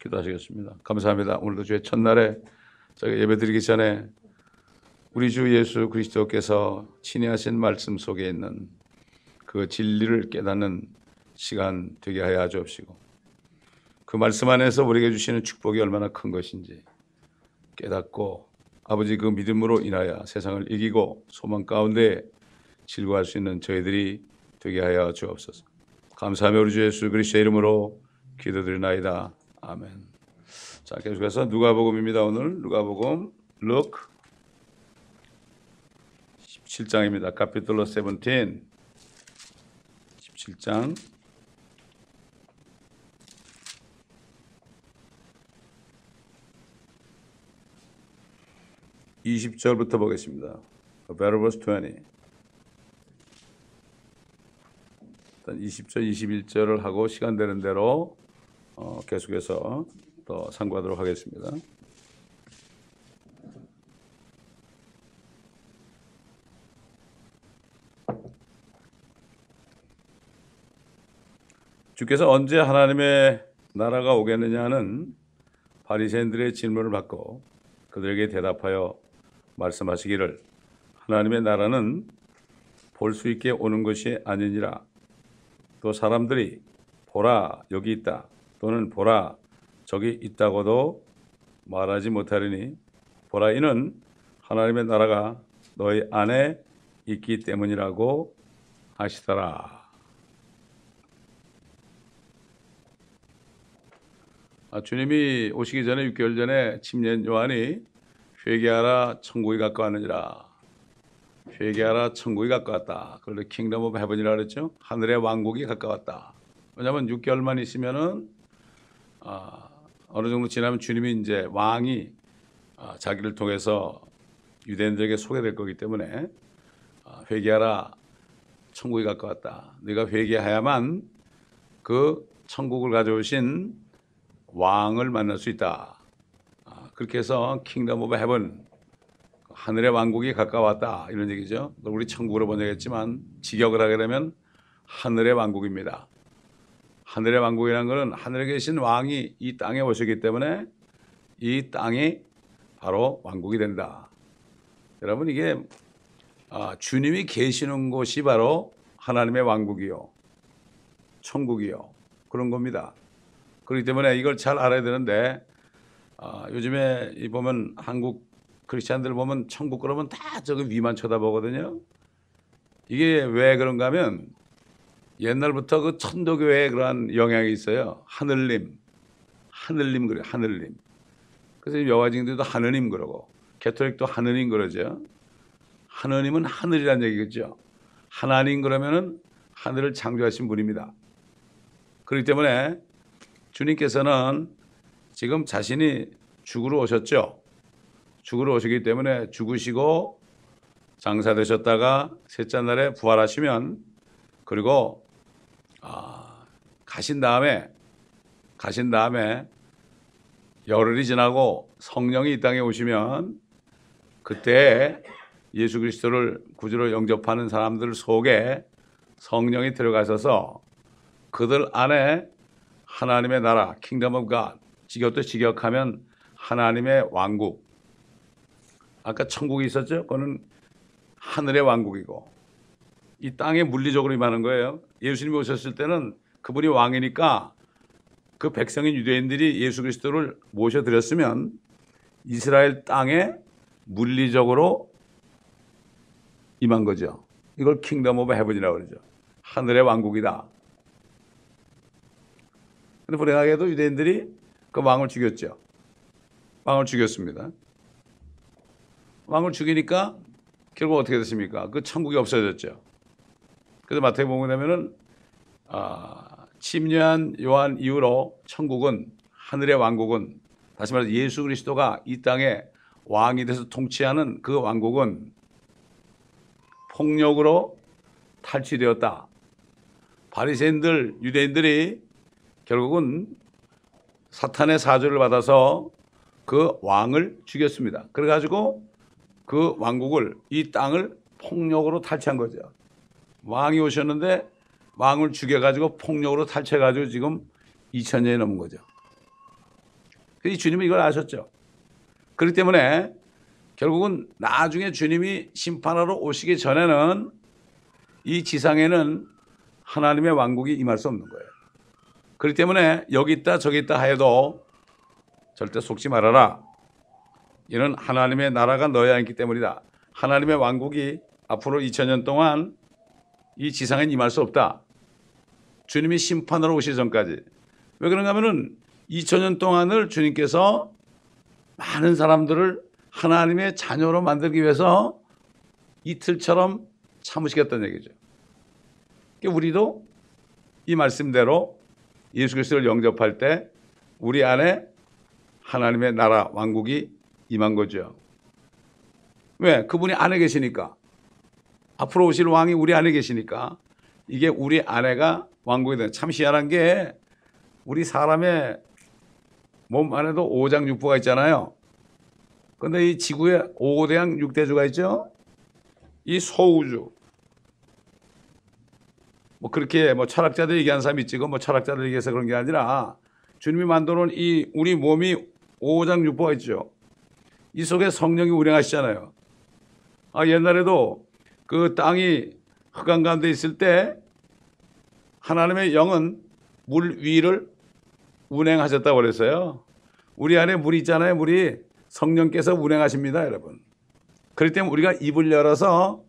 기도하시겠습니다. 감사합니다. 오늘도 주의 첫날에 저희가 예배드리기 전에 우리 주 예수 그리스도께서 친히 하신 말씀 속에 있는 그 진리를 깨닫는 시간 되게 하여 주옵시고, 그 말씀 안에서 우리에게 주시는 축복이 얼마나 큰 것인지 깨닫고 아버지 그 믿음으로 인하여 세상을 이기고 소망 가운데 즐거워할 수 있는 저희들이 되게 하여 주옵소서. 감사하며 우리 주 예수 그리스도의 이름으로 기도드리나이다. 아멘. 자, 계속해서 누가복음입니다. 오늘 누가복음 Luke 17장입니다. 카피톨로 17 17장 20절부터 보겠습니다. Verse 20. 일단 20절, 21절을 하고 시간 되는 대로 계속해서 더 상고하도록 하겠습니다. 주께서 언제 하나님의 나라가 오겠느냐는 바리새인들의 질문을 받고 그들에게 대답하여 말씀하시기를, 하나님의 나라는 볼 수 있게 오는 것이 아니니라. 또 사람들이 보라 여기 있다 또는 보라 저기 있다고도 말하지 못하리니 보라 이는 하나님의 나라가 너희 안에 있기 때문이라고 하시더라. 주님이 오시기 전에 6개월 전에 침례 요한이 회개하라 천국이 가까웠느니라, 회개하라 천국이 가까웠다. 그걸 킹덤 오브 헤븐이라고 그랬죠. 하늘의 왕국이 가까웠다. 왜냐하면 6개월만 있으면은 어느 정도 지나면 주님이 이제 왕이 자기를 통해서 유대인들에게 소개될 거기 때문에 회개하라 천국이 가까웠다. 네가 회개해야만 그 천국을 가져오신 왕을 만날 수 있다. 그렇게 해서 킹덤 오브 헤븐, 하늘의 왕국이 가까웠다 이런 얘기죠. 우리 천국으로 번역했지만 직역을 하게 되면 하늘의 왕국입니다. 하늘의 왕국이라는 것은 하늘에 계신 왕이 이 땅에 오셨기 때문에 이 땅이 바로 왕국이 된다. 여러분, 이게 주님이 계시는 곳이 바로 하나님의 왕국이요 천국이요 그런 겁니다. 그렇기 때문에 이걸 잘 알아야 되는데 요즘에 보면 한국 크리스찬들 보면 천국 그러면 다 저기 위만 쳐다보거든요. 이게 왜 그런가 하면 옛날부터 그 천도교회에 그러한 영향이 있어요. 하늘님 그래요. 하늘님. 그래서 여화징들도 하느님 그러고 개톨릭도 하느님 그러죠. 하느님은 하늘이란 얘기겠죠. 하나님 그러면은 하늘을 창조하신 분입니다. 그렇기 때문에 주님께서는 지금 자신이 죽으러 오셨죠. 죽으러 오시기 때문에 죽으시고 장사되셨다가 셋째 날에 부활하시면, 그리고 가신 다음에 열흘이 지나고 성령이 이 땅에 오시면 그때 예수 그리스도를 구주로 영접하는 사람들 속에 성령이 들어가셔서 그들 안에 하나님의 나라 킹덤 오브 갓, 직역도 직역하면 하나님의 왕국, 아까 천국이 있었죠? 그거는 하늘의 왕국이고 이 땅에 물리적으로 임하는 거예요. 예수님이 오셨을 때는 그분이 왕이니까 그 백성인 유대인들이 예수 그리스도를 모셔드렸으면 이스라엘 땅에 물리적으로 임한 거죠. 이걸 킹덤 오브 헤븐이라고 그러죠. 하늘의 왕국이다. 근데 불행하게도 유대인들이 그 왕을 죽였죠. 왕을 죽였습니다. 왕을 죽이니까 결국 어떻게 됐습니까? 그 천국이 없어졌죠. 그래서 마태복음에 보면은 침례한 요한 이후로 천국은, 하늘의 왕국은, 다시 말해서 예수 그리스도가 이 땅에 왕이 돼서 통치하는 그 왕국은 폭력으로 탈취되었다. 바리새인들, 유대인들이 결국은 사탄의 사주를 받아서 그 왕을 죽였습니다. 그래가지고 그 왕국을, 이 땅을 폭력으로 탈취한 거죠. 왕이 오셨는데 왕을 죽여가지고 폭력으로 탈취해가지고 지금 2000년이 넘은 거죠. 이 주님은 이걸 아셨죠. 그렇기 때문에 결국은 나중에 주님이 심판하러 오시기 전에는 이 지상에는 하나님의 왕국이 임할 수 없는 거예요. 그렇기 때문에 여기 있다 저기 있다 하여도 절대 속지 말아라. 이는 하나님의 나라가 너희 안에 있기 때문이다. 하나님의 왕국이 앞으로 2000년 동안 이 지상에 임할 수 없다. 주님이 심판하러 오시기 전까지. 왜 그런가 하면은 2000년 동안을 주님께서 많은 사람들을 하나님의 자녀로 만들기 위해서 이틀처럼 참으시겠다는 얘기죠. 우리도 이 말씀대로 예수 그리스도를 영접할 때 우리 안에 하나님의 나라 왕국이 임한 거죠. 왜? 그분이 안에 계시니까. 앞으로 오실 왕이 우리 안에 계시니까 이게 우리 안에가 왕국이 되는. 참 희한한 게 우리 사람의 몸 안에도 오장육부가 있잖아요. 그런데 이 지구에 5대양 6대주가 있죠. 이 소우주. 뭐 그렇게 뭐 철학자들 얘기하는 사람이 있지, 뭐 철학자들 얘기해서 그런 게 아니라 주님이 만들어 놓은 이 우리 몸이 오장육부가 있죠. 이 속에 성령이 운행하시잖아요. 옛날에도 그 땅이 흑암 가운데 있을 때 하나님의 영은 물 위를 운행하셨다고 그랬어요. 우리 안에 물이 있잖아요. 물이 성령께서 운행하십니다, 여러분. 그렇기 때문에 우리가 입을 열어서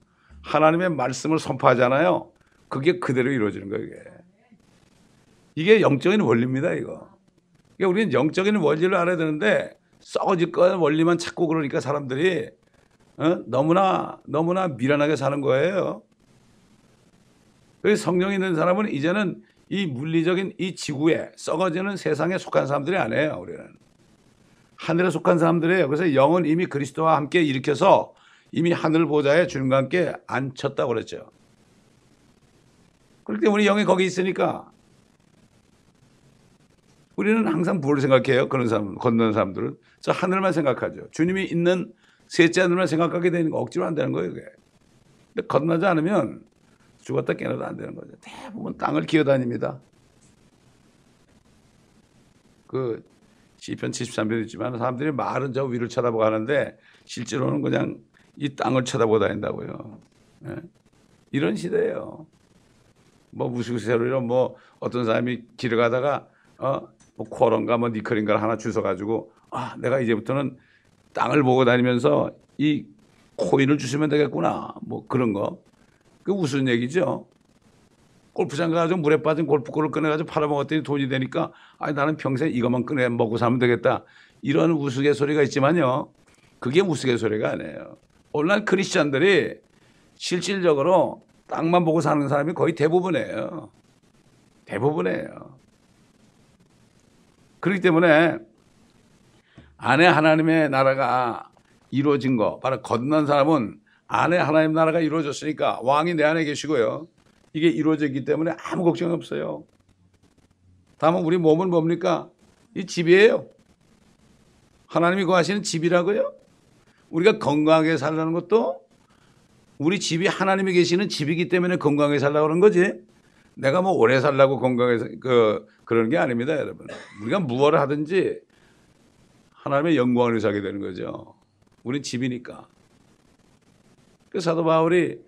하나님의 말씀을 선포하잖아요. 그게 그대로 이루어지는 거예요. 이게 영적인 원리입니다, 이거. 그러니까 우리는 영적인 원리를 알아야 되는데 썩어질 거야 원리만 찾고 그러니까 사람들이 너무나 미련하게 사는 거예요. 그래서 성령이 있는 사람은 이제는 이 물리적인 이 지구에 썩어지는 세상에 속한 사람들이 아니에요. 우리는 하늘에 속한 사람들이에요. 그래서 영은 이미 그리스도와 함께 일으켜서 이미 하늘 보좌에 주님과 함께 앉혔다고 그랬죠. 그렇기 때문에 우리 영이 거기 있으니까 우리는 항상 뭘 생각해요? 그런 사람, 건너는 사람들은 저 하늘만 생각하죠. 주님이 있는 셋째 하늘만 생각하게 되는 거 억지로 안 되는 거예요. 그게. 근데 건너지 않으면 죽었다 깨어나도 안 되는 거죠. 대부분 땅을 기어다닙니다. 그 시편 73편도 있지만 사람들이 말은 저 위를 쳐다보고 하는데 실제로는 그냥 이 땅을 쳐다보고 다닌다고요. 예? 이런 시대예요. 뭐 우스갯소리로 뭐 어떤 사람이 길을 가다가 뭐 코어런가 뭐 니클인가 하나 주워가지고 내가 이제부터는 땅을 보고 다니면서 이 코인을 주시면 되겠구나 뭐 그런 거. 그 무슨 얘기죠? 골프장 가가지고 물에 빠진 골프골을 꺼내가지고 팔아먹었더니 돈이 되니까 나는 평생 이것만 꺼내 먹고 살면 되겠다. 이런 우스갯소리가 있지만요. 그게 우스갯소리가 아니에요. 오늘날 크리스찬들이 실질적으로 땅만 보고 사는 사람이 거의 대부분이에요. 대부분이에요. 그렇기 때문에 안에 하나님의 나라가 이루어진 거, 바로 건넌 사람은 안에 하나님 나라가 이루어졌으니까 왕이 내 안에 계시고요. 이게 이루어졌기 때문에 아무 걱정 없어요. 다만 우리 몸은 뭡니까? 이 집이에요. 하나님이 거하시는 집이라고요. 우리가 건강하게 살라는 것도 우리 집이 하나님이 계시는 집이기 때문에 건강하게 살라고 그런 거지. 내가 뭐 오래 살라고 건강해서 그러는 게 아닙니다, 여러분. 우리가 무엇을 하든지 하나님의 영광을 위해서 하게 되는 거죠. 우린 집이니까. 그 사도 바울이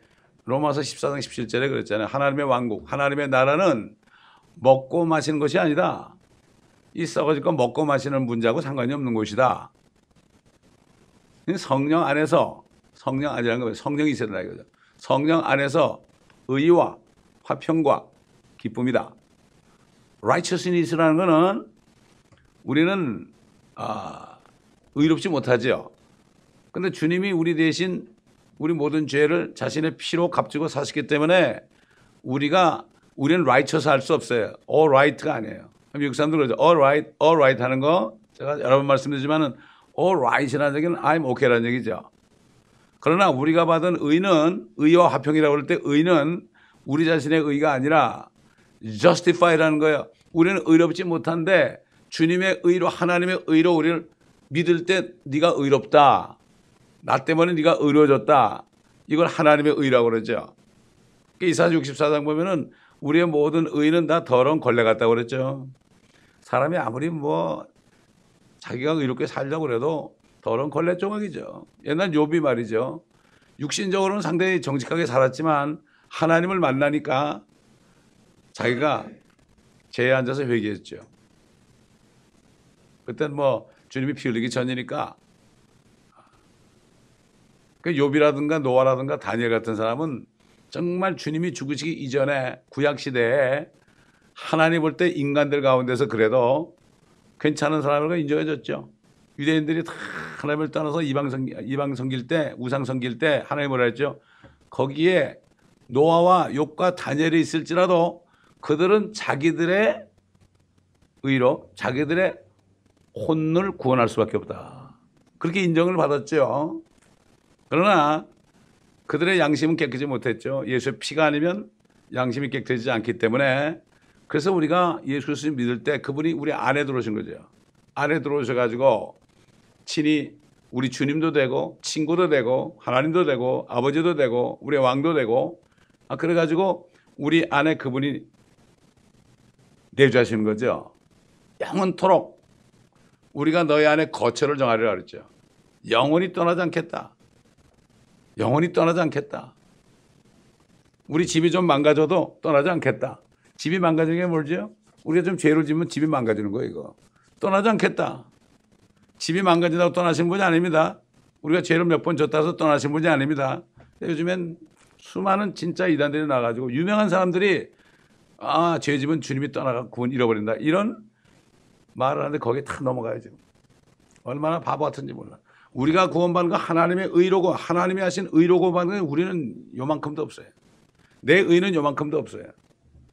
로마서 14장 17절에 그랬잖아요. 하나님의 왕국, 하나님의 나라는 먹고 마시는 것이 아니다. 이 썩어질 거 먹고 마시는 문제하고 상관이 없는 곳이다. 성령 안에서, 성령 아니라는 거예요. 성령이 있어야 된다 이거죠. 성령 안에서 의와 화평과 기쁨이다. righteousness라는 거는 우리는 의롭지 못하죠. 근데 주님이 우리 대신 우리 모든 죄를 자신의 피로 값지고 사셨기 때문에 우리는 righteous 할 수 없어요. all right가 아니에요. 미국 사람들 그러죠. all right 하는 거 제가 여러 번 말씀드리지만은 all right이라는 얘기는 I'm okay라는 얘기죠. 그러나 우리가 받은 의는 의와 화평이라고 그럴 때 의는 우리 자신의 의가 아니라 justify라는 거예요. 우리는 의롭지 못한데 주님의 의로 하나님의 의로 우리를 믿을 때 네가 의롭다. 나 때문에 네가 의로워졌다. 이걸 하나님의 의라고 그러죠. 이사야 64장 보면은 우리의 모든 의는 다 더러운 걸레 같다고 그랬죠. 사람이 아무리 뭐 자기가 의롭게 살려고 그래도 더러운 걸레 조각이죠. 옛날 욥이 말이죠. 육신적으로는 상당히 정직하게 살았지만 하나님을 만나니까 자기가 죄에 앉아서 회개했죠. 그땐 뭐 주님이 피 흘리기 전이니까. 그 욥이라든가 노아라든가 다니엘 같은 사람은 정말 주님이 죽으시기 이전에 구약 시대에 하나님 볼 때 인간들 가운데서 그래도 괜찮은 사람으로 인정해졌죠. 유대인들이 다 하나님을 떠나서 이방 섬길 때, 우상 섬길 때 하나님 뭐라 했죠? 거기에 노아와 욥과 다니엘이 있을지라도 그들은 자기들의 의로 자기들의 혼을 구원할 수밖에 없다. 그렇게 인정을 받았죠. 그러나 그들의 양심은 깨끗이 못했죠. 예수의 피가 아니면 양심이 깨끗해지지 않기 때문에 그래서 우리가 예수 그리스도를 믿을 때 그분이 우리 안에 들어오신 거죠. 안에 들어오셔가지고 친히 우리 주님도 되고 친구도 되고 하나님도 되고 아버지도 되고 우리 왕도 되고 그래가지고 우리 안에 그분이 내주하시는 거죠. 영원토록 우리가 너희 안에 거처를 정하리라 그랬죠. 영원히 떠나지 않겠다. 영원히 떠나지 않겠다. 우리 집이 좀 망가져도 떠나지 않겠다. 집이 망가지는 게 뭐죠? 우리가 좀 죄를 지면 집이 망가지는 거예요. 이거. 떠나지 않겠다. 집이 망가진다고 떠나신 분이 아닙니다. 우리가 죄를 몇 번 졌다 해서 떠나신 분이 아닙니다. 요즘엔 수많은 진짜 이단들이 나가지고 유명한 사람들이 죄 지면 주님이 떠나가 구원 잃어버린다. 이런 말을 하는데 거기에 다 넘어가요. 지금. 얼마나 바보 같은지 몰라. 우리가 구원받는 거 하나님의 의로고 하나님이 하신 의로고 받는 건 우리는 요만큼도 없어요. 내 의는 요만큼도 없어요.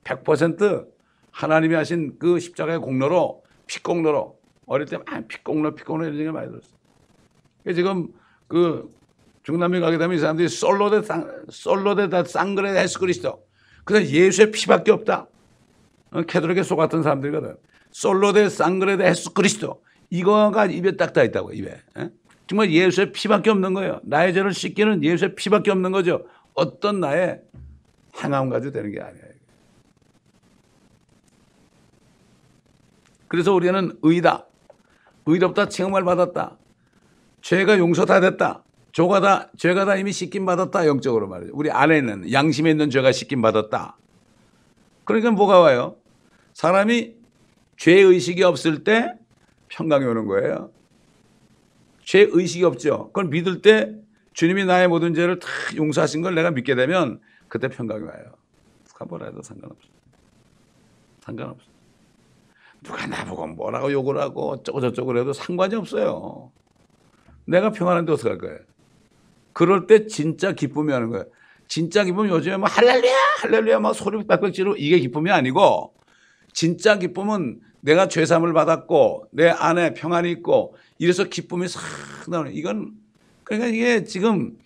100% 하나님이 하신 그 십자가의 공로로 피공로로 어릴 때 피공로 이런 얘기 많이 들었어요. 지금 그 중남미 가게 되면 이 사람들이 솔로데 다 상그레 예수 그리스도. 그래서 예수의 피밖에 없다. 캐톨릭에 속았던 사람들이거든. 솔로데 상그레 예수 그리스도. 이거가 입에 딱 다 있다고 입에. 정말 예수의 피밖에 없는 거예요. 나의 죄를 씻기는 예수의 피밖에 없는 거죠. 어떤 나의 행함 가지고 되는 게 아니에요. 그래서 우리는 의다. 의롭다 칭함을 받았다. 죄가 용서 다 됐다. 죄가 다 이미 씻김 받았다. 영적으로 말이죠. 우리 안에 있는 양심에 있는 죄가 씻김 받았다. 그러니까 뭐가 와요? 사람이 죄의식이 없을 때 평강이 오는 거예요. 죄의식이 없죠. 그걸 믿을 때 주님이 나의 모든 죄를 다 용서하신 걸 내가 믿게 되면 그때 평강이 와요. 누가 뭐라 해도 상관없어요. 상관없어요. 누가 나보고 뭐라고 욕을 하고 어쩌고 저쩌고 해도 상관이 없어요. 내가 평안한데 어떡할 거예요? 그럴 때 진짜 기쁨이 하는 거예요. 진짜 기쁨은 요즘에 뭐 할렐루야 할렐루야 막 소리 빽빽 지르고 이게 기쁨이 아니고 진짜 기쁨은 내가 죄사함을 받았고 내 안에 평안이 있고 이래서 기쁨이 싹 나오는 이건 그러니까 이게 지금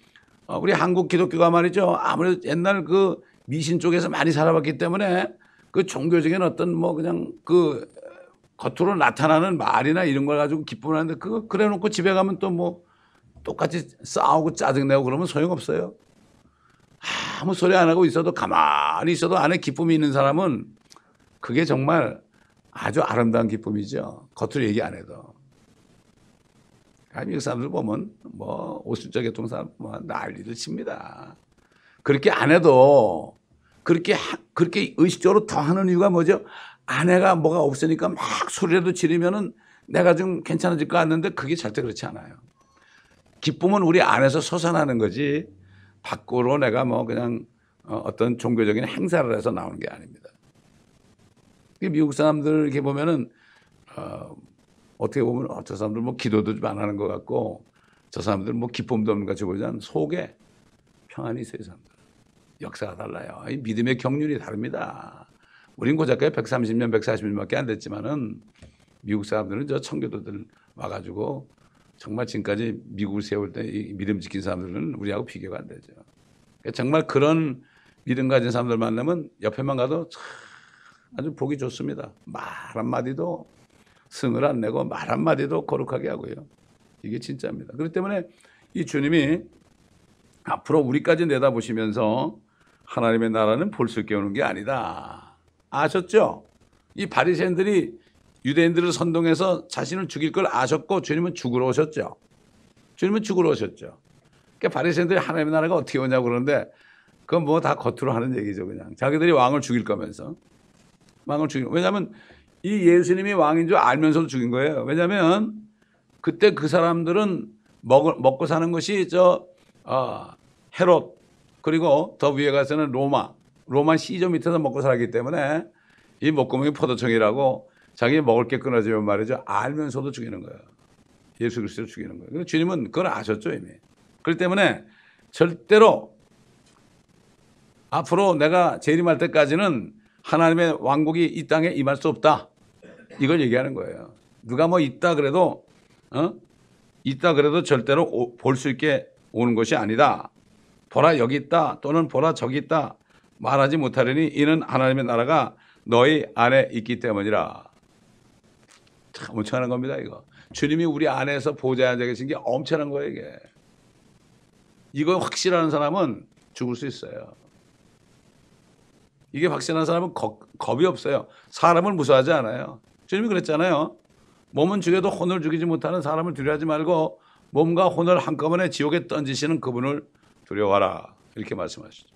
우리 한국 기독교가 말이죠. 아무래도 옛날 그 미신 쪽에서 많이 살아봤기 때문에 그 종교적인 어떤 뭐 그냥 그 겉으로 나타나는 말이나 이런 걸 가지고 기쁨을 하는데 그거 그래 놓고 집에 가면 또 뭐 똑같이 싸우고 짜증내고 그러면 소용없어요. 아무 소리 안 하고 있어도 가만히 있어도 안에 기쁨이 있는 사람은 그게 정말 아주 아름다운 기쁨이죠. 겉으로 얘기 안 해도. 미국 사람들 보면 뭐 오순절 교통사람 보면 난리를 칩니다. 그렇게 안 해도 그렇게 의식적으로 더 하는 이유가 뭐죠? 아내가 뭐가 없으니까 막 소리라도 지르면은 내가 좀 괜찮아질 것 같는데 그게 절대 그렇지 않아요. 기쁨은 우리 안에서 솟아나는 거지 밖으로 내가 뭐 그냥 어떤 종교적인 행사를 해서 나오는 게 아닙니다. 미국 사람들 이렇게 보면은 어떻게 보면 저 사람들 뭐 기도도 좀 안 하는 것 같고 저 사람들 뭐 기쁨도 없는 것 같이 보자면 속에 평안이 있어요. 사람들. 역사가 달라요. 이 믿음의 경륜이 다릅니다. 우린 고작가에 130년, 140년밖에 안 됐지만은 미국 사람들은 저 청교도들 와가지고 정말 지금까지 미국을 세울 때 이 믿음 지킨 사람들은 우리하고 비교가 안 되죠. 그러니까 정말 그런 믿음 가진 사람들 만나면 옆에만 가도 아주 보기 좋습니다. 말 한마디도 승을 안 내고 말 한마디도 거룩하게 하고요. 이게 진짜입니다. 그렇기 때문에 이 주님이 앞으로 우리까지 내다보시면서 하나님의 나라는 볼 수 있게 오는 게 아니다. 아셨죠? 이 바리새인들이 유대인들을 선동해서 자신을 죽일 걸 아셨고 주님은 죽으러 오셨죠. 주님은 죽으러 오셨죠. 그러니까 바리새인들이 하나님의 나라가 어떻게 오냐고 그러는데 그건 뭐 다 겉으로 하는 얘기죠. 그냥 자기들이 왕을 죽일 거면서 왕을 죽일. 왜냐하면 이 예수님이 왕인 줄 알면서도 죽인 거예요. 왜냐하면 그때 그 사람들은 먹고 사는 것이 헤롯 그리고 더 위에 가서는 로마 시저 밑에서 먹고 살았기 때문에 이 목구멍이 포도청이라고 자기 먹을 게 끊어지면 말이죠. 알면서도 죽이는 거예요. 예수 그리스도를 죽이는 거예요. 근데 주님은 그걸 아셨죠 이미. 그렇기 때문에 절대로 앞으로 내가 재림할 때까지는 하나님의 왕국이 이 땅에 임할 수 없다. 이걸 얘기하는 거예요. 누가 뭐 있다 그래도 절대로 볼 수 있게 오는 것이 아니다. 보라 여기 있다 또는 보라 저기 있다 말하지 못하려니 이는 하나님의 나라가 너희 안에 있기 때문이라. 참 엄청난 겁니다 이거. 주님이 우리 안에서 보좌에 앉아 계신 게 엄청난 거예요 이게. 이거 확실한 사람은 죽을 수 있어요. 이게 확실한 사람은 겁이 없어요. 사람을 무서워하지 않아요. 주님이 그랬잖아요. 몸은 죽여도 혼을 죽이지 못하는 사람을 두려워하지 말고 몸과 혼을 한꺼번에 지옥에 던지시는 그분을 두려워하라. 이렇게 말씀하시죠.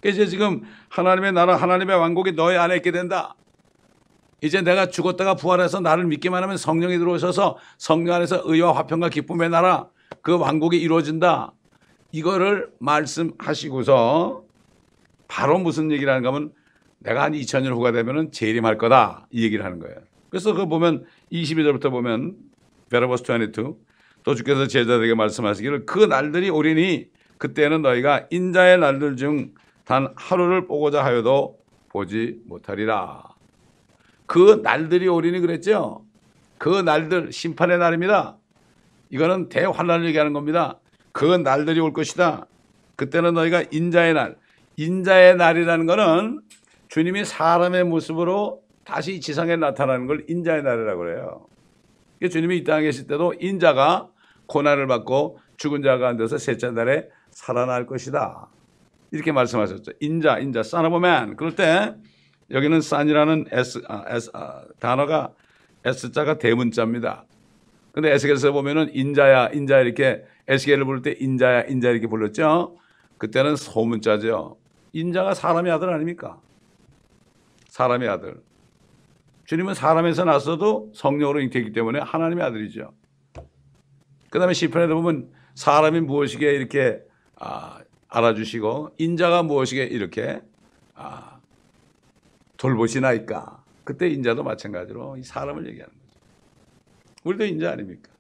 이제 지금 하나님의 나라, 하나님의 왕국이 너희 안에 있게 된다. 이제 내가 죽었다가 부활해서 나를 믿기만 하면 성령이 들어오셔서 성령 안에서 의와 화평과 기쁨의 나라, 그 왕국이 이루어진다. 이거를 말씀하시고서 바로 무슨 얘기를 하는가 하면 내가 한 2000년 후가 되면은 재림할 거다. 이 얘기를 하는 거예요. 그래서 그거 보면 22절부터 보면 베러버스 22 또 주께서 제자들에게 말씀하시기를 그 날들이 오리니 그때는 너희가 인자의 날들 중 단 하루를 보고자 하여도 보지 못하리라. 그 날들이 오리니 그랬죠. 그 날들 심판의 날입니다. 이거는 대환란을 얘기하는 겁니다. 그 날들이 올 것이다. 그때는 너희가 인자의 날. 인자의 날이라는 거는 주님이 사람의 모습으로 다시 지상에 나타나는 걸 인자의 날이라고 그래요. 주님이 이 땅에 계실 때도 인자가 고난을 받고 죽은 자가 앉아서 셋째 날에 살아날 것이다. 이렇게 말씀하셨죠. 인자, son of a man. 그럴 때 여기는 son이라는 단어가 S자가 대문자입니다. 근데 에스겔에서 보면은 인자 이렇게 에스겔을 부를 때 인자 이렇게 불렀죠. 그때는 소문자죠. 인자가 사람의 아들 아닙니까? 사람의 아들. 주님은 사람에서 났어도 성령으로 잉태했기 때문에 하나님의 아들이죠. 그 다음에 시편에도 보면 사람이 무엇이게 이렇게 알아주시고 인자가 무엇이게 이렇게 돌보시나이까. 그때 인자도 마찬가지로 이 사람을 얘기하는 거죠. 우리도 인자 아닙니까?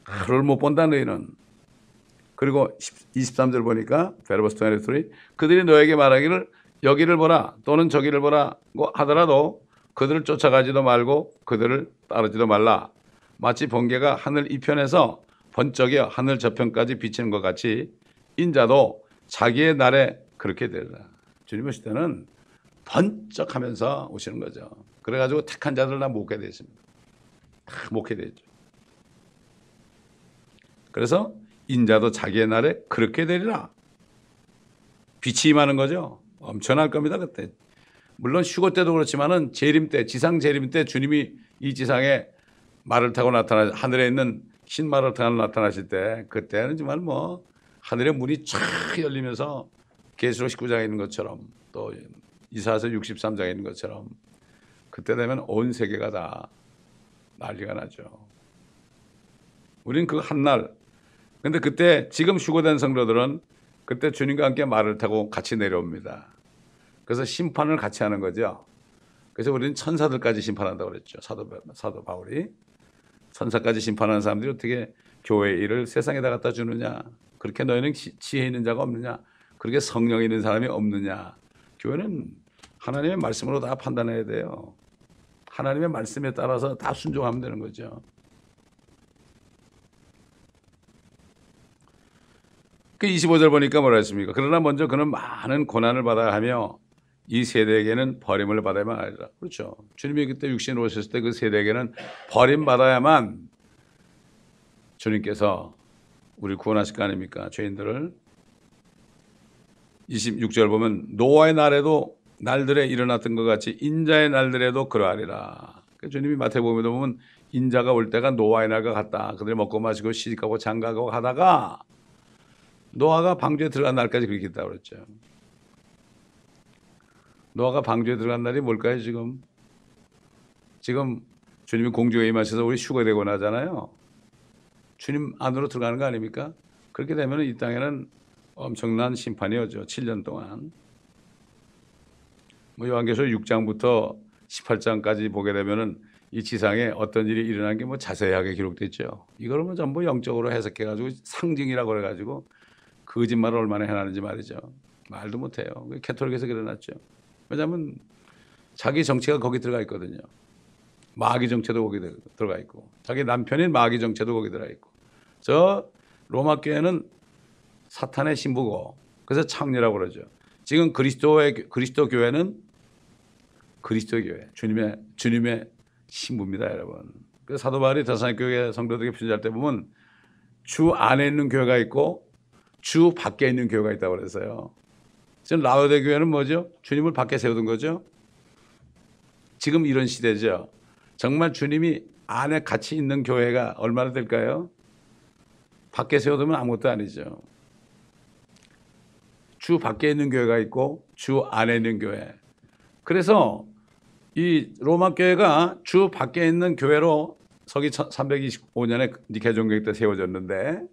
하루를 못 본다 너희는. 그리고 23절 보니까 베러버스 23 그들이 너에게 말하기를 여기를 보라 또는 저기를 보라고 하더라도 그들을 쫓아가지도 말고 그들을 따르지도 말라. 마치 번개가 하늘 이편에서 번쩍여 하늘 저편까지 비치는 것 같이 인자도 자기의 날에 그렇게 되리라. 주님 오실 때는 번쩍하면서 오시는 거죠. 그래가지고 택한 자들 다 먹게 되십니다. 다 먹게 되죠. 그래서 인자도 자기의 날에 그렇게 되리라. 빛이 임하는 거죠. 엄청날 겁니다 그때. 물론 휴거 때도 그렇지만은 재림 때, 지상 재림 때 주님이 이 지상에 말을 타고 하늘에 있는 흰말을 타고 나타나실 때 그때는 정말 뭐 하늘의 문이 쫙 열리면서 계시록 19장에 있는 것처럼 또 이사야서 63장에 있는 것처럼 그때 되면 온 세계가 다 난리가 나죠. 우리는 그 한날 근데 그때 지금 휴거된 성도들은 그때 주님과 함께 말을 타고 같이 내려옵니다. 그래서 심판을 같이 하는 거죠. 그래서 우리는 천사들까지 심판한다고 그랬죠. 사도 바울이. 천사까지 심판하는 사람들이 어떻게 교회의 일을 세상에다 갖다 주느냐. 그렇게 너희는 지혜 있는 자가 없느냐. 그렇게 성령 있는 사람이 없느냐. 교회는 하나님의 말씀으로 다 판단해야 돼요. 하나님의 말씀에 따라서 다 순종하면 되는 거죠. 그 25절 보니까 뭐라 했습니까? 그러나 먼저 그는 많은 고난을 받아야 하며 이 세대에게는 버림을 받아야만 하리라. 그렇죠. 주님이 그때 육신으로 오셨을 때 그 세대에게는 버림받아야만 주님께서 우리를 구원하실 거 아닙니까? 죄인들을. 26절 보면 노아의 날에도 날들에 일어났던 것 같이 인자의 날들에도 그러하리라. 주님이 마태복음에 보면 인자가 올 때가 노아의 날과 같다. 그들이 먹고 마시고 시집가고 장가가고 하다가 노아가 방주에 들어간 날까지 그렇게 있다고 그랬죠. 노아가 방주에 들어간 날이 뭘까요? 지금 주님이 공주에 임하셔서 우리 휴거되고 나잖아요. 주님 안으로 들어가는 거 아닙니까? 그렇게 되면 이 땅에는 엄청난 심판이 오죠. 7년 동안. 요한계시록 6장부터 18장까지 보게 되면은 이 지상에 어떤 일이 일어난 게 자세하게 기록됐죠. 이거를 전부 영적으로 해석해가지고 상징이라고 그래가지고 거짓말을 얼마나 해놨는지 말이죠. 말도 못해요. 캐톨릭에서 일어났죠. 왜냐하면 자기 정체가 거기 들어가 있거든요. 마귀 정체도 거기 들어가 있고 자기 남편인 마귀 정체도 거기 들어가 있고 저 로마 교회는 사탄의 신부고 그래서 창녀라고 그러죠. 지금 그리스도 교회는 그리스도 교회 주님의 신부입니다, 여러분. 그래서 사도 바울이 데살로니가 교회 성도들에게 편지할 때 보면 주 안에 있는 교회가 있고 주 밖에 있는 교회가 있다고 그랬어요. 지금 라오데 교회는 뭐죠? 주님을 밖에 세우던 거죠. 지금 이런 시대죠. 정말 주님이 안에 같이 있는 교회가 얼마나 될까요? 밖에 세워두면 아무것도 아니죠. 주 밖에 있는 교회가 있고 주 안에 있는 교회. 그래서 이 로마 교회가 주 밖에 있는 교회로 서기 325년에 니케 종교회 때 세워졌는데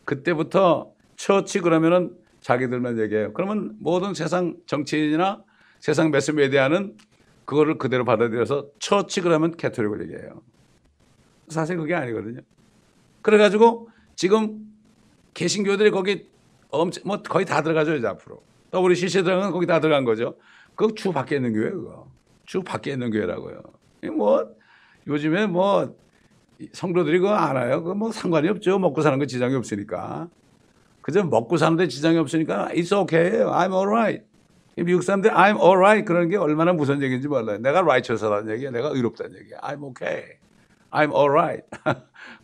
그때부터 처치 그러면은 자기들만 얘기해요. 그러면 모든 세상 정치인이나 세상 매스미디어는 그거를 그대로 받아들여서 처치 그러면 캐톨릭을 얘기해요. 사실 그게 아니거든요. 그래가지고 지금 개신교들이 거기 거의 다 들어가죠, 이제 앞으로. 또 우리 CC들은 거기 다 들어간 거죠. 그거 주 밖에 있는 교회, 그거. 주 밖에 있는 교회라고요. 요즘에 성도들이 그거 알아요. 그거 상관이 없죠. 먹고 사는 거 지장이 없으니까. 그저 먹고 사는데 지장이 없으니까 it's okay, I'm alright. 미국 사람들이 I'm alright 그러는 게 얼마나 무서운 얘기인지 몰라요. 내가 righteous라는 얘기야. 내가 의롭다는 얘기야. I'm okay. I'm alright.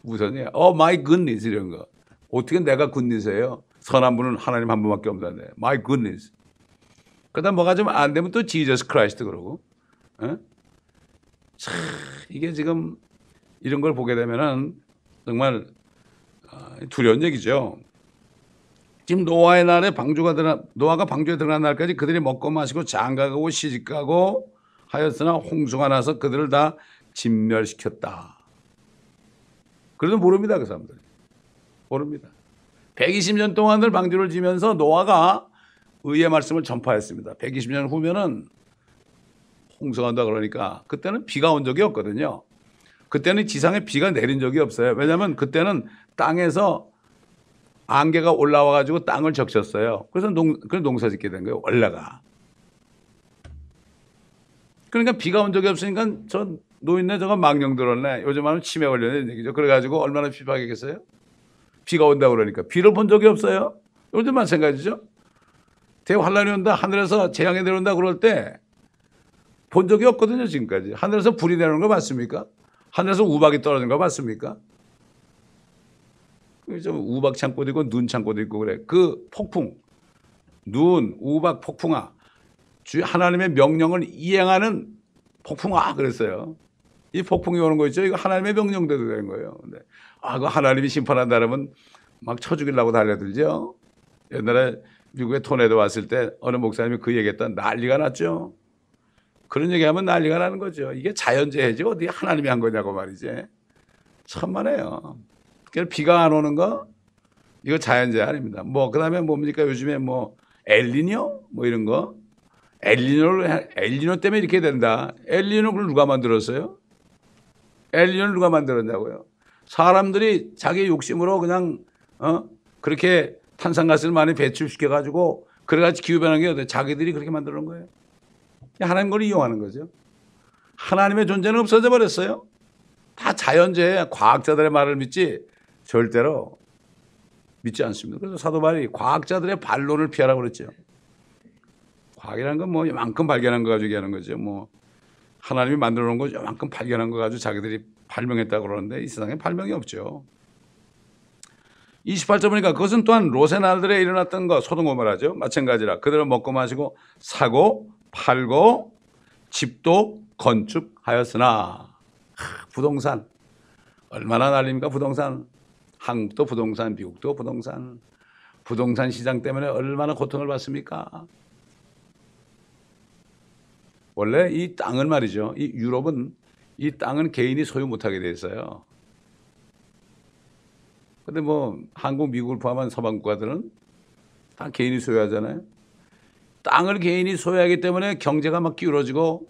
무슨 얘기야. Oh my goodness 이런 거. 어떻게 내가 goodness예요? 선한 분은 하나님 한 분밖에 없는데. My goodness. 그다음 뭐가 좀 안 되면 또 Jesus Christ 그러고. 참 이게 지금 이런 걸 보게 되면은 정말 두려운 얘기죠. 지금 노아의 날에 노아가 방주에 들어간 날까지 그들이 먹고 마시고 장가가고 시집가고 하였으나 홍수가 나서 그들을 다 진멸시켰다. 그래도 모릅니다, 그 사람들이. 모릅니다. 120년 동안을 방주를 지면서 노아가 의의 말씀을 전파했습니다. 120년 후면은 홍수가 온다 그러니까 그때는 비가 온 적이 없거든요. 그때는 지상에 비가 내린 적이 없어요. 왜냐하면 그때는 땅에서 안개가 올라와가지고 땅을 적셨어요. 그래서 농사 짓게 된 거예요. 올라가. 그러니까 비가 온 적이 없으니까 저 노인네 저거 망령 들었네. 요즘 하면 치매 걸려는 얘기죠. 그래가지고 얼마나 피박이겠어요? 비가 온다 그러니까. 비를 본 적이 없어요. 요즘 마찬가지죠. 대환란이 온다. 하늘에서 재앙이 내려온다 그럴 때 본 적이 없거든요. 지금까지. 하늘에서 불이 내려오는 거 맞습니까? 하늘에서 우박이 떨어지는 거 맞습니까? 좀 우박 창고도 있고 눈 창고도 있고 그래. 그 폭풍, 눈, 우박, 폭풍아. 주 하나님의 명령을 이행하는 폭풍아 그랬어요. 이 폭풍이 오는 거 있죠. 이거 하나님의 명령대로 되는 거예요. 근데 그 하나님이 심판한다 그러면 막 쳐 죽이려고 달려들죠. 옛날에 미국에 토네도 왔을 때 어느 목사님이 그 얘기했다 난리가 났죠. 그런 얘기하면 난리가 나는 거죠. 이게 자연재해지 어디 하나님이 한 거냐고 말이지. 천만에요. 비가 안 오는 거 이거 자연재해 아닙니다. 그다음에 뭡니까 요즘에 엘니뇨 이런 거 엘니뇨 때문에 이렇게 된다. 엘니뇨를 누가 만들었어요? 엘니뇨를 누가 만들었냐고요? 사람들이 자기 욕심으로 그냥 그렇게 탄산가스를 많이 배출시켜 가지고 그래가지고 기후 변화는 게 어때? 자기들이 그렇게 만들어 놓은 거예요. 하나님 걸 이용하는 거죠. 하나님의 존재는 없어져 버렸어요. 다 자연재해, 과학자들의 말을 믿지 절대로 믿지 않습니다. 그래서 사도 바울이 과학자들의 반론을 피하라고 그랬죠. 과학이라는 건 이만큼 발견한 거 가지고 얘기하는 거죠. 하나님이 만들어 놓은 거 이만큼 발견한 거 가지고 자기들이 발명했다고 그러는데 이 세상에 발명이 없죠. 28절 보니까 그것은 또한 롯의 날들에 일어났던 것, 소돔 고모라죠. 마찬가지라. 그들은 먹고 마시고 사고 팔고 집도 건축하였으나. 부동산 얼마나 난립니까? 부동산. 한국도 부동산, 미국도 부동산. 부동산 시장 때문에 얼마나 고통을 받습니까? 원래 이 땅은 말이죠. 이 유럽은 이 땅은 개인이 소유 못하게 돼 있어요. 근데 뭐 한국, 미국을 포함한 서방 국가들은 다 개인이 소유하잖아요. 땅을 개인이 소유하기 때문에 경제가 막 기울어지고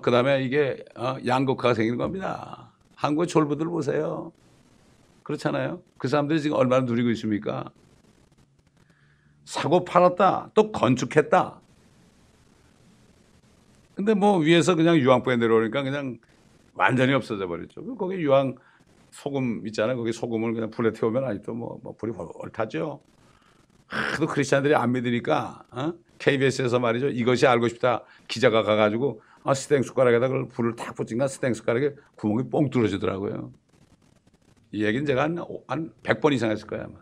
그다음에 이게 양극화가 생기는 겁니다. 한국의 졸부들 보세요. 그렇잖아요. 그 사람들이 지금 얼마나 누리고 있습니까? 사고 팔았다. 또 건축했다. 근데 뭐 위에서 그냥 유황불에 내려오니까 그냥 완전히 없어져 버렸죠. 거기 유황 소금 있잖아요. 거기 소금을 그냥 불에 태우면 아직도 뭐 불이 얼타죠. 하도 크리스찬들이 안 믿으니까 KBS에서 말이죠. 이것이 알고 싶다 기자가 가가지고 스탱 숟가락에다 그걸 불을 탁 붙인가 스탱 숟가락에 구멍이 뻥 뚫어지더라고요. 이 얘기는 제가 한 100번 이상 했을 거야 아마.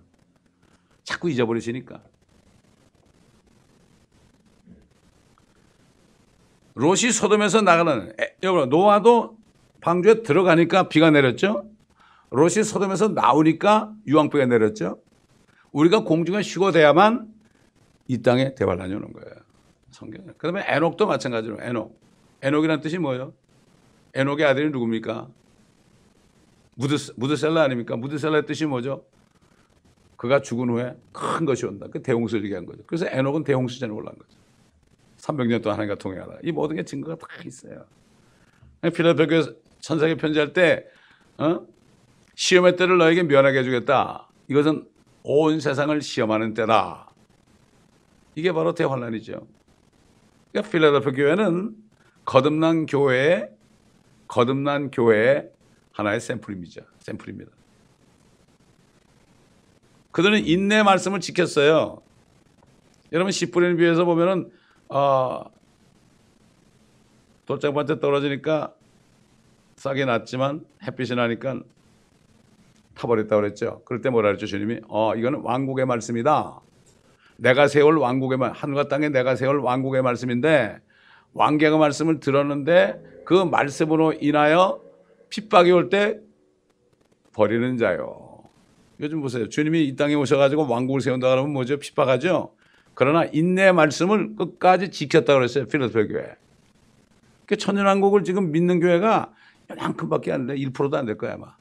자꾸 잊어버리시니까. 롯이 소돔에서 나가는 여러분 노아도 방주에 들어가니까 비가 내렸죠. 롯이 소돔에서 나오니까 유황비가 내렸죠. 우리가 공중에 쉬고 돼야만 이 땅에 대환란이 오는 거예요. 성경에. 그다음에 에녹도 마찬가지로 에녹이라는 뜻이 뭐예요? 에녹의 아들이 누굽니까? 무드셀라 아닙니까? 무드셀라의 뜻이 뭐죠? 그가 죽은 후에 큰 것이 온다. 그 대홍수를 얘기한 거죠. 그래서 에녹은 대홍수전에 올라간 거죠. 300년 동안 하나님과 동행하다. 이 모든 게 증거가 다 있어요. 필라델피아 천사에게 편지할 때 시험의 때를 너에게 면하게 해주겠다. 이것은 온 세상을 시험하는 때다. 이게 바로 대환란이죠. 그러니까 필라델피아 교회는 거듭난 교회의 하나의 샘플입니다. 그들은 인내 말씀을 지켰어요. 여러분 씨 뿌리는 비유에서 보면은 돌짝밭에 떨어지니까 싹이 났지만 햇빛이 나니까 타버렸다고 그랬죠. 그럴 때 뭐라 그랬죠 주님이? 이거는 왕국의 말씀이다. 내가 세울 왕국의 하늘과 땅에 내가 세울 왕국의 말씀인데 왕계가 말씀을 들었는데 그 말씀으로 인하여 핍박이 올 때 버리는 자요. 요즘 보세요. 주님이 이 땅에 오셔가지고 왕국을 세운다 그러면 뭐죠? 핍박하죠. 그러나 인내의 말씀을 끝까지 지켰다고 그랬어요. 필라델피아 교회. 그 천년왕국을 지금 믿는 교회가 이만큼밖에 안 돼. 1%도 안 될 거야 아마.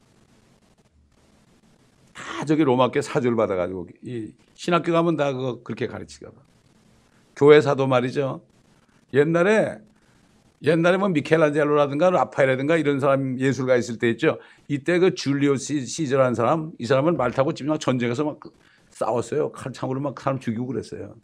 다 저기 로마교회 사주를 받아가지고 이 신학교 가면 다 그거 그렇게 가르치가 봐. 교회사도 말이죠. 옛날에 뭐 미켈란젤로라든가 라파엘이라든가 이런 사람 예술가 있을 때 있죠. 이때 그 줄리오스 시저라는 사람, 이 사람은 말 타고 지금 전쟁에서 막 싸웠어요. 칼창으로 막 사람 죽이고 그랬어요.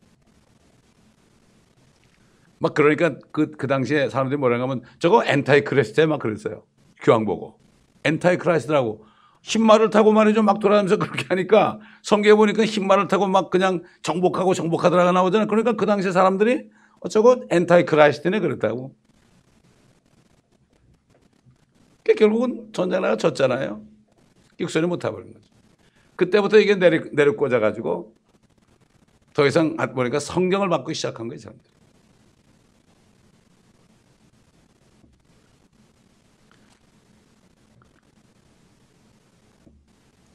막 그러니까 그 당시에 사람들이 뭐라 하면 저거 엔타이 크라이스트에 막 그랬어요. 교황 보고. 엔타이 크라이스트라고. 흰말을 타고 말이죠. 막 돌아다니면서 그렇게 하니까 성경에 보니까 흰말을 타고 막 그냥 정복하더라가 나오잖아요. 그러니까 그 당시에 사람들이 저거 엔타이 크라이스트네 그랬다고. 결국은 전쟁나가 졌잖아요. 육선이 못 타버린 거죠. 그때부터 이게 내려 꽂아가지고 더 이상 보니까 성경을 받고 시작한 거예요. 사람들.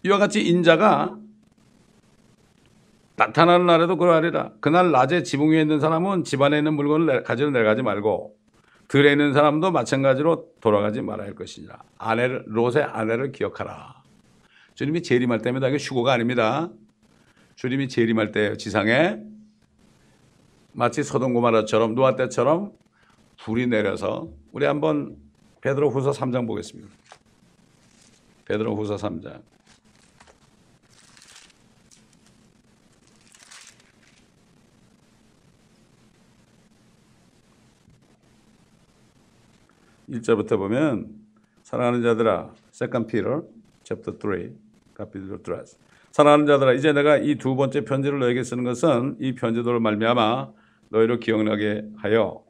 이와 같이 인자가 나타나는 날에도 그러하리라. 그날 낮에 지붕 위에 있는 사람은 집안에 있는 물건을 가지러 내려가지 말고 들에 있는 사람도 마찬가지로 돌아가지 말아야 할 것이니라. 롯의 아내를 기억하라. 주님이 재림할 때입니다. 이게 휴거가 아닙니다. 주님이 재림할 때예요. 지상에 마치 소돔 고모라처럼 노아 때처럼 불이 내려서 우리 한번 베드로후서 3장 보겠습니다. 베드로후서 3장. 1절부터 보면 사랑하는 자들아, Second Peter chapter 3, capítulo 3. 사랑하는 자들아, 이제 내가 이 두 번째 편지를 너에게 쓰는 것은 이 편지도를 말미암아 너희를 기억나게 하여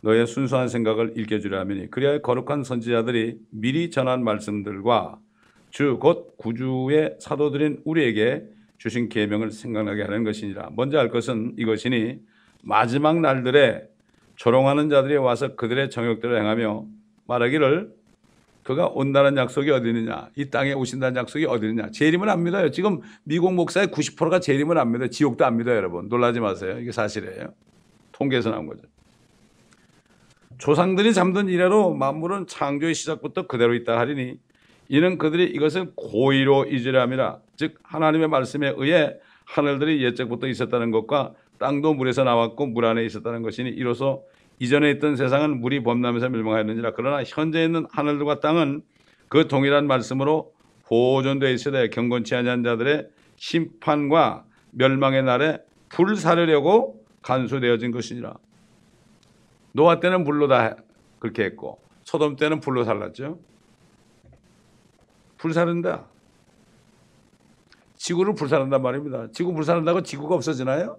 너의 순수한 생각을 일깨주려 함이니 그리하여 거룩한 선지자들이 미리 전한 말씀들과 주 곧 구주의 사도들인 우리에게 주신 계명을 생각나게 하는 것이니라. 먼저 할 것은 이것이니 마지막 날들에 조롱하는 자들이 와서 그들의 정욕대로 행하며 말하기를 그가 온다는 약속이 어디 있느냐, 이 땅에 오신다는 약속이 어디 있느냐. 재림을 안 믿어요. 지금 미국 목사의 90%가 재림을 안 믿어요. 지옥도 안 믿어요. 여러분 놀라지 마세요. 이게 사실이에요. 통계에서 나온 거죠. 조상들이 잠든 이래로 만물은 창조의 시작부터 그대로 있다 하리니 이는 그들이 이것을 고의로 잊으려 즉 하나님의 말씀에 의해 하늘들이 옛적부터 있었다는 것과 땅도 물에서 나왔고 물 안에 있었다는 것이니 이로써 이전에 있던 세상은 물이 범람해서 멸망하였느니라. 그러나 현재 있는 하늘들과 땅은 그 동일한 말씀으로 보존되어 있으되 경건치 아니한 자들의 심판과 멸망의 날에 불 사르려고 간수되어진 것이니라. 노아 때는 불로 다 그렇게 했고 소돔 때는 불로 살랐죠. 불사른다. 지구를 불사른단 말입니다. 지구 불사른다고 지구가 없어지나요?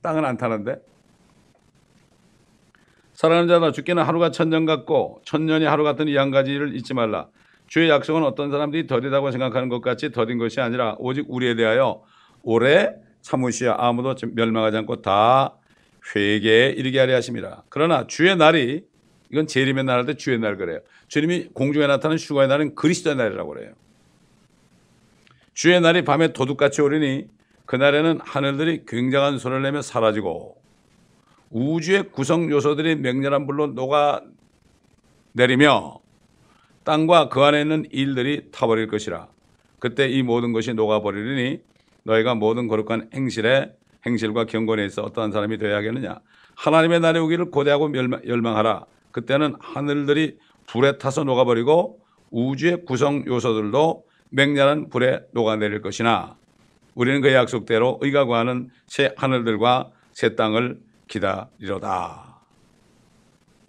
땅은 안 타는데. 사랑하는 자들아, 주께는 하루가 천년 같고 천년이 하루 같은 이 한 가지를 잊지 말라. 주의 약속은 어떤 사람들이 더디다고 생각하는 것 같이 더딘 것이 아니라 오직 우리에 대하여 오래 참으시어 아무도 멸망하지 않고 다 회개에 이르게 하려 하심이라. 그러나 주의 날이, 이건 재림의 날인데 주의 날 그래요. 주님이 공중에 나타나는 휴거의 날은 그리스도의 날이라고 그래요. 주의 날이 밤에 도둑같이 오리니 그날에는 하늘들이 굉장한 소리를 내며 사라지고 우주의 구성 요소들이 맹렬한 불로 녹아내리며 땅과 그 안에 있는 일들이 타버릴 것이라. 그때 이 모든 것이 녹아버리리니 너희가 모든 거룩한 행실과 경건에 있어 어떠한 사람이 되어야 하겠느냐. 하나님의 날이 오기를 고대하고 열망하라. 그때는 하늘들이 불에 타서 녹아버리고 우주의 구성 요소들도 맹렬한 불에 녹아내릴 것이나 우리는 그의 약속대로 의가 구하는 새 하늘들과 새 땅을 기다리로다.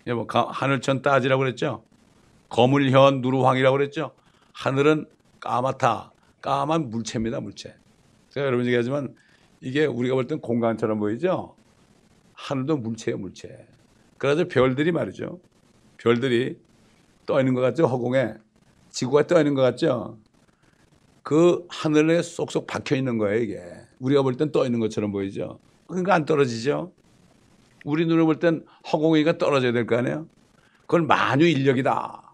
뭐 하늘천 따지라고 그랬죠. 거물현 누루황이라고 그랬죠. 하늘은 까맣다. 까만 물체입니다. 물체. 제가 여러분 얘기하지만 이게 우리가 볼 땐 공간처럼 보이죠. 하늘도 물체예요. 물체. 그래서 별들이 말이죠. 별들이 떠 있는 것 같죠. 허공에. 지구가 떠 있는 것 같죠. 그 하늘에 쏙쏙 박혀 있는 거예요. 이게. 우리가 볼 땐 떠 있는 것처럼 보이죠. 그러니까 안 떨어지죠. 우리 눈을 볼 땐 허공이가 떨어져야 될 거 아니에요. 그건 만유 인력이다.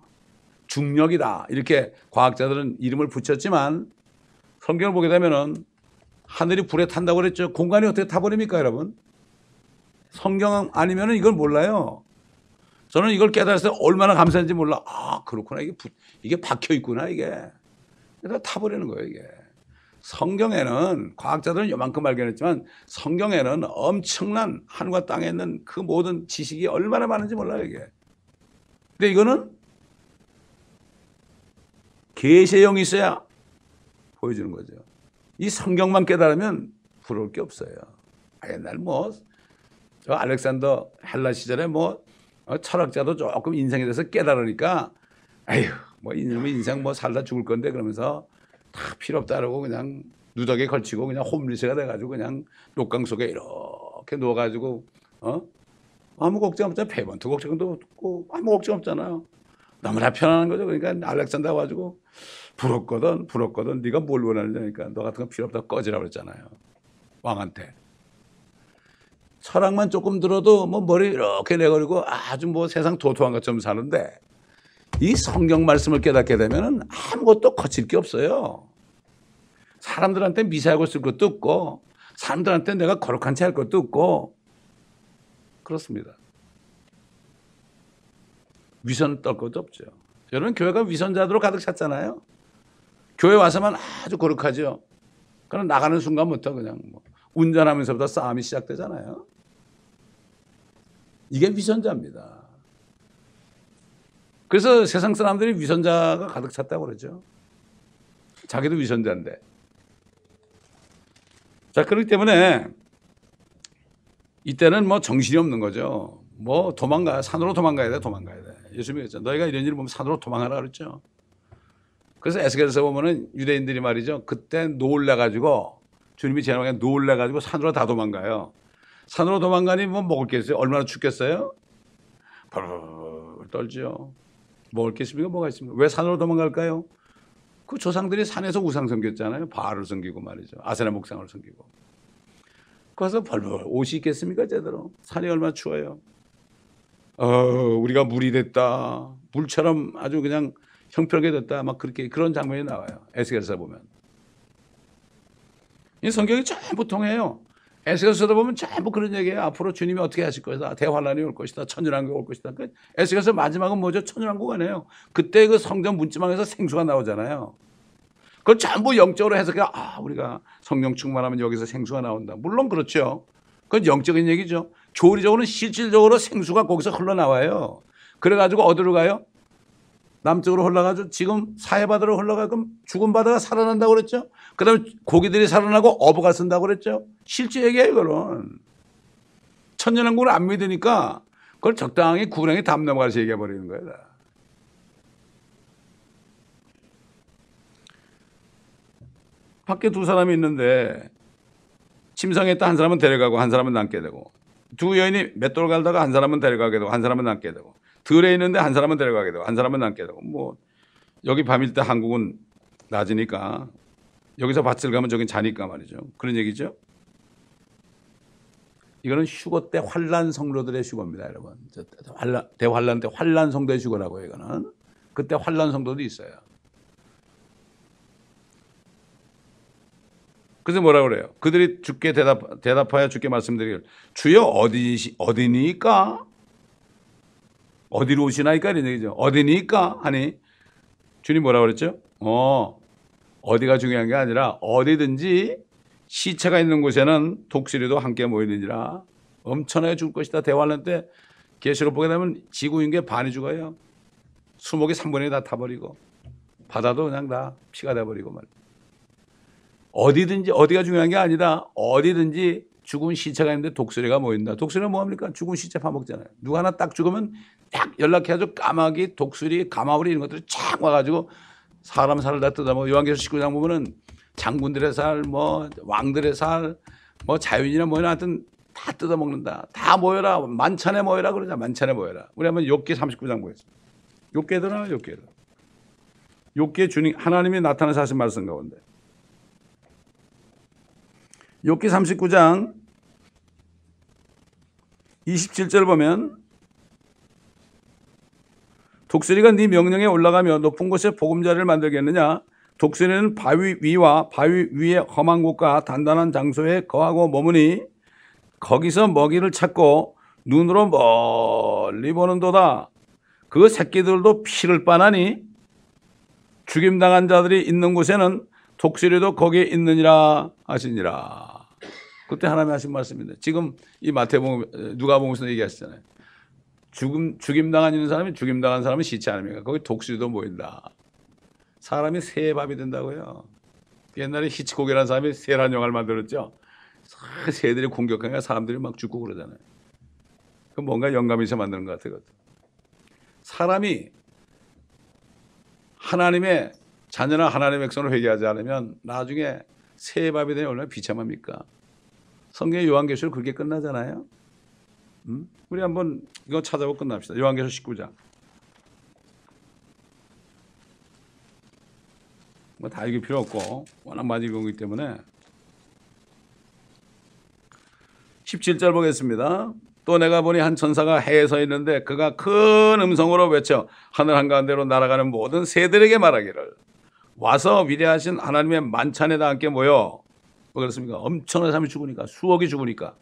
중력이다. 이렇게 과학자들은 이름을 붙였지만 성경을 보게 되면은 하늘이 불에 탄다고 그랬죠. 공간이 어떻게 타버립니까, 여러분? 성경 아니면은 이걸 몰라요. 저는 이걸 깨달아서 얼마나 감사한지 몰라. 아, 그렇구나. 이게 박혀 있구나, 이게. 그래서 타버리는 거예요, 이게. 성경에는 과학자들은 요만큼 발견했지만 성경에는 엄청난 하늘과 땅에 있는 그 모든 지식이 얼마나 많은지 몰라요, 이게. 근데 이거는 계시형이 있어야 보여주는 거죠. 이 성경만 깨달으면 부러울 게 없어요. 옛날 저 알렉산더 헬라 시절에 철학자도 조금 인생에 대해서 깨달으니까 아휴, 이놈의 인생 살다 죽을 건데 그러면서 다 필요 없다 그러고 그냥 누더기에 걸치고 그냥 홈리스가 돼가지고 그냥 녹강 속에 이렇게 누워가지고 아무 걱정 없잖아. 페이먼트 걱정도 없고 아무 걱정 없잖아요. 너무나 편안한 거죠. 그러니까 알렉산더 와가지고 부럽거든. 네가 뭘 원하느냐니까 너 같은 건 필요 없다 꺼지라고 그랬잖아요. 왕한테. 철학만 조금 들어도 머리 이렇게 내버리고 아주 세상 도토한 것처럼 사는데 이 성경 말씀을 깨닫게 되면은 아무것도 거칠 게 없어요. 사람들한테 미사하고 쓸 것도 없고 사람들한테 내가 거룩한 채 할 것도 없고 그렇습니다. 위선 떨 것도 없죠. 여러분 교회가 위선자들로 가득 찼잖아요. 교회 와서만 아주 거룩하죠. 그럼 나가는 순간부터 그냥 운전하면서부터 싸움이 시작되잖아요. 이게 위선자입니다. 그래서 세상 사람들이 위선자가 가득 찼다고 그러죠. 자기도 위선자인데. 자, 그렇기 때문에 이때는 정신이 없는 거죠. 산으로 도망가야 돼. 예수님이 그랬죠. 너희가 이런 일을 보면 산으로 도망가라 그랬죠. 그래서 에스겔에서 보면은 유대인들이 말이죠. 그때 놀래가지고 주님이 제나에 놀래가지고 산으로 다 도망가요. 산으로 도망가니 먹을 게 있어요? 얼마나 춥겠어요? 벌벌 떨죠. 먹을 게 있습니까? 뭐가 있습니까? 왜 산으로 도망갈까요? 그 조상들이 산에서 우상 섬겼잖아요. 바알을 섬기고 말이죠. 아세라 목상을 섬기고. 거기서 벌벌 옷이 있겠습니까 제대로. 산이 얼마나 추워요. 우리가 물이 됐다. 물처럼 아주 그냥 형편하게 됐다. 막 그렇게 그런 장면이 나와요. 에스겔서 보면. 이 성경이 전부 통해요. 에스겔서도 보면 전부 그런 얘기예요. 앞으로 주님이 어떻게 하실 것이다. 대환란이 올 것이다. 천년왕국이 올 것이다. 그 에스겔서 마지막은 뭐죠? 천년왕국 아니에요. 그때 그 성전 문지방에서 생수가 나오잖아요. 그걸 전부 영적으로 해석해. 우리가 성령 충만하면 여기서 생수가 나온다. 물론 그렇죠. 그건 영적인 얘기죠. 교리적으로는 실질적으로 생수가 거기서 흘러나와요. 그래가지고 어디로 가요? 남쪽으로 흘러가죠. 지금 사해바다로 흘러가요. 그럼 죽은 바다가 살아난다고 그랬죠. 그 다음에 고기들이 살아나고 어부가 쓴다고 그랬죠. 실제 얘기예요. 이거는. 천년왕국을 안 믿으니까 그걸 적당히 구렁이 담 넘어가서 얘기해버리는 거예요. 밖에 두 사람이 있는데 침상에 있다 한 사람은 데려가고 한 사람은 남게 되고, 두 여인이 맷돌 갈다가 한 사람은 데려가게 되고 한 사람은 남게 되고, 들에 있는데 한 사람은 데려가게 되고 한 사람은 남게 되고. 뭐 여기 밤일 때 한국은 낮이니까 여기서 밭을 가면 저긴 자니까 말이죠. 그런 얘기죠. 이거는 휴거 때 환란 성도들의 휴거입니다, 여러분. 대환란 때 환란 성도의 휴거라고 해요. 이거는 그때 환란 성도도 있어요. 그래서 뭐라 그래요? 그들이 주께 대답하여 주께 말씀드리길, 주여 어디니까? 어디로 오시나이까? 이런 얘기죠. 어디니까? 하니 주님 뭐라 그랬죠? 어디가 중요한 게 아니라 어디든지 시체가 있는 곳에는 독수리도 함께 모이느니라. 엄청나게 죽을 것이다. 대환란 때 계시록 보게 되면 지구 인구의 반이 죽어요. 수목이 3분의 1 다 타버리고 바다도 그냥 다 피가 돼버리고 말이에요. 어디든지, 어디가 중요한 게 아니라 어디든지 죽은 시체가 있는데 독수리가 모인다. 독수리가 뭐합니까? 죽은 시체 파먹잖아요. 누가 하나 딱 죽으면 딱 연락해가지고 까마귀, 독수리, 가마우리 이런 것들이 쫙 와가지고 사람 살을 다 뜯어먹어. 요한계시록 19장 보면은 장군들의 살, 뭐 왕들의 살, 뭐 자유인이나 뭐나 하여튼 다 뜯어먹는다. 다 모여라. 만찬에 모여라 그러자. 만찬에 모여라. 우리 한번 욥기 39장 보겠습니다. 욥기에도 욥기에도. 욥기에 주님 하나님이 나타나서 하신 말씀 가운데. 욥기 39장 27절 보면, 독수리가 네 명령에 올라가며 높은 곳에 보금자리를 만들겠느냐? 독수리는 바위 위와 바위 위의 험한 곳과 단단한 장소에 거하고 머무니 거기서 먹이를 찾고 눈으로 멀리 보는도다. 그 새끼들도 피를 빠나니 죽임당한 자들이 있는 곳에는 독수리도 거기에 있느니라 하시니라. 그때 하나님이 하신 말씀인데, 지금 이 마태복음, 누가복음에서 얘기하시잖아요. 죽임당한 있는 사람이 죽임당한 사람은 시체 아닙니까? 거기 독수리도 모인다. 사람이 새의 밥이 된다고요. 옛날에 히치콕이라는 사람이 새라는 영화를 만들었죠. 새들이 공격하니까 사람들이 막 죽고 그러잖아요. 그 뭔가 영감이 있어 만드는 것 같아요. 사람이 하나님의 자녀나 하나님의 백성을 회개하지 않으면 나중에 새의 밥이 되니 얼마나 비참합니까? 성경의 요한계시록 그렇게 끝나잖아요. 우리 한번 이거 찾아보고 끝납시다. 요한계시록 19장. 뭐 다 읽을 필요 없고 워낙 많이 읽은 거기 때문에 17절 보겠습니다. 또 내가 보니 한 천사가 해에 서 있는데 그가 큰 음성으로 외쳐 하늘 한가운데로 날아가는 모든 새들에게 말하기를, 와서 위대하신 하나님의 만찬에다 함께 모여. 뭐 그렇습니까? 엄청난 사람이 죽으니까, 수억이 죽으니까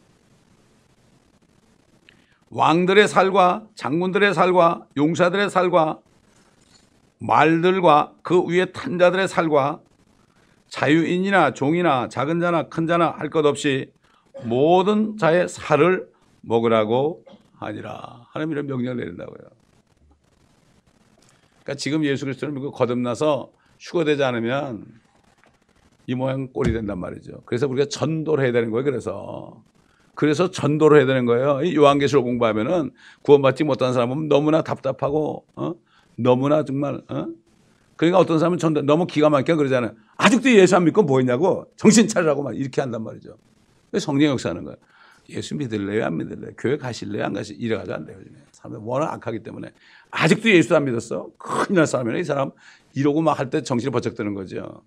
왕들의 살과 장군들의 살과 용사들의 살과 말들과 그 위에 탄 자들의 살과 자유인이나 종이나 작은 자나 큰 자나 할 것 없이 모든 자의 살을 먹으라고 하니라. 하나님 이런 명령을 내린다고요. 그러니까 지금 예수 그리스도를 믿고 거듭나서 휴거되지 않으면 이 모양 꼴이 된단 말이죠. 그래서 우리가 전도를 해야 되는 거예요. 그래서 전도를 해야 되는 거예요. 이 요한계시록 공부하면은 구원받지 못한 사람은 너무나 답답하고 너무나 정말 그러니까 어떤 사람은 전도 너무 기가 막히게 그러잖아요. 아직도 예수 안 믿고 뭐 했냐고, 정신 차리라고 막 이렇게 한단 말이죠. 성령 역사하는 거예요. 예수 믿을래요 안 믿을래요? 교회 가실래요 안 가실래요? 이래가지고 안 돼요. 사람들 워낙 악하기 때문에 아직도 예수 안 믿었어. 큰일 날 사람이네. 이 사람 이러고 막 할 때 정신이 번쩍 드는 거죠.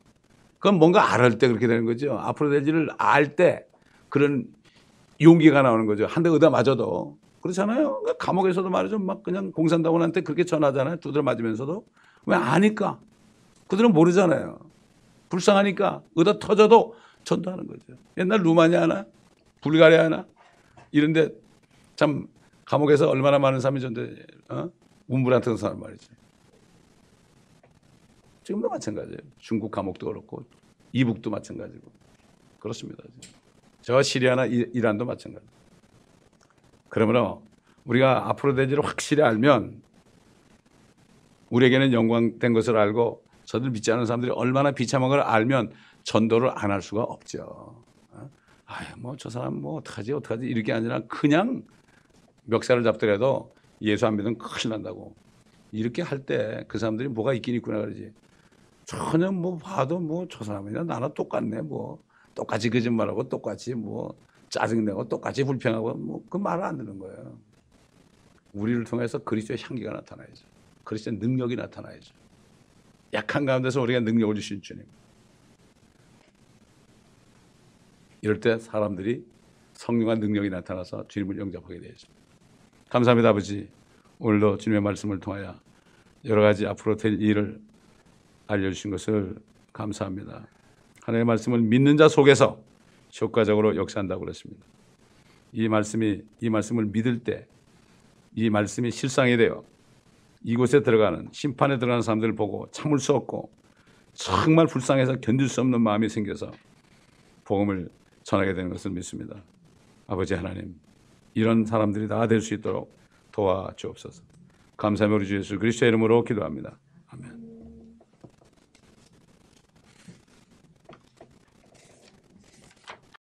그건 뭔가 알을 때 그렇게 되는 거죠. 앞으로 될 일을 알 때 그런 용기가 나오는 거죠. 한 대 의다 맞아도. 그렇잖아요. 감옥에서도 말이죠. 막 그냥 공산당원한테 그렇게 전하잖아요. 두드려 맞으면서도. 왜 아니까? 그들은 모르잖아요. 불쌍하니까 의다 터져도 전도하는 거죠. 옛날 루마니아나 불가리아나 이런데 참 감옥에서 얼마나 많은 사람이 전도해. 운불 같은 사람 말이죠. 지금도 마찬가지예요. 중국 감옥도 그렇고 이북도 마찬가지고 그렇습니다. 저 시리아나 이란도 마찬가지. 그러므로 우리가 앞으로 될 일을 확실히 알면 우리에게는 영광된 것을 알고 저들 믿지 않는 사람들이 얼마나 비참한 걸 알면 전도를 안 할 수가 없죠. 뭐 저 사람 뭐 어떡하지 이렇게 아니라 그냥 멱살을 잡더라도 예수 안 믿으면 큰일 난다고. 이렇게 할 때 그 사람들이 뭐가 있긴 있구나 그러지. 전혀 뭐 봐도 뭐 저 사람이나 나나 똑같네 뭐 똑같이 거짓말하고 똑같이 뭐 짜증내고 똑같이 불평하고 뭐 그 말을 안 듣는 거예요. 우리를 통해서 그리스도의 향기가 나타나야죠. 그리스도의 능력이 나타나야죠. 약한 가운데서 우리가 능력을 주신 주님. 이럴 때 사람들이 성령과 능력이 나타나서 주님을 영접하게 되죠. 감사합니다 아버지. 오늘도 주님의 말씀을 통하여 여러 가지 앞으로 될 일을 알려주신 것을 감사합니다. 하나님의 말씀을 믿는 자 속에서 효과적으로 역사한다고 그랬습니다. 이 말씀을 믿을 때 이 말씀이 실상이 되어 이곳에 들어가는 심판에 들어가는 사람들을 보고 참을 수 없고 정말 불쌍해서 견딜 수 없는 마음이 생겨서 복음을 전하게 되는 것을 믿습니다. 아버지 하나님, 이런 사람들이 다 될 수 있도록 도와주옵소서. 감사하며 우리 주 예수 그리스도의 이름으로 기도합니다. 아멘.